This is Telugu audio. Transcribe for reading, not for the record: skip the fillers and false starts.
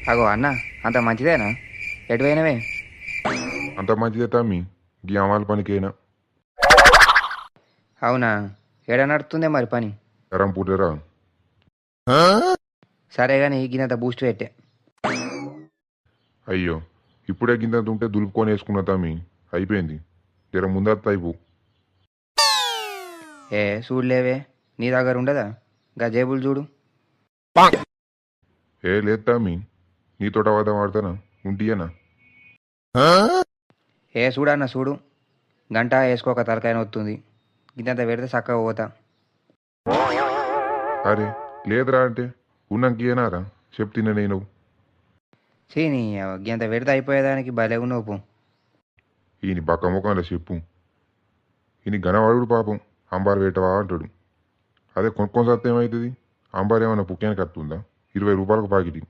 అగో అన్న, అంత మంచిదేనా? ఎటు పోయినవే? అంత మంచిదే తమ్మి. గీ అమాల పనికైనా అవునా? ఏడ నడుతుందే మరి పని? ఎరం పుట్టేరా. సరే కానీ గినంత బూస్ట్ పెట్టే. అయ్యో, ఇప్పుడే గింతంత ఉంటే దులుపుకొని వేసుకున్నా తమ్మి. అయిపోయింది. జర ముందర అయిపో. ఏ చూడలేవే, నీ దగ్గర ఉండదా గా జేబులు చూడు. ఏ లేదు తమ్మి, నీతోట వాదం వాడతానా ఉంటియేనా? ఏ చూడన్న చూడు, గంట వేసుకోక తలకాయ నొత్తుంది. గినంత పెడితే చక్కగా పోతా. అరే లేదురా అంటే ఉన్నాక ఏనారా చెప్తున్నా నేను. చీ నీ గింత పెడితే అయిపోయేదానికి భలే ఉన్నావు పో. ఈయన పక్క ముఖంలో చెప్పు. ఈయన గనవాడు పాపం. అంబారు వేటవా అంటాడు. అదే కొనుక్కొని సత్తే ఏమవుతుంది? అంబారు ఏమన్నా పుక్కానికి వస్తుందా? 20 రూపాయలకు పాకిటి.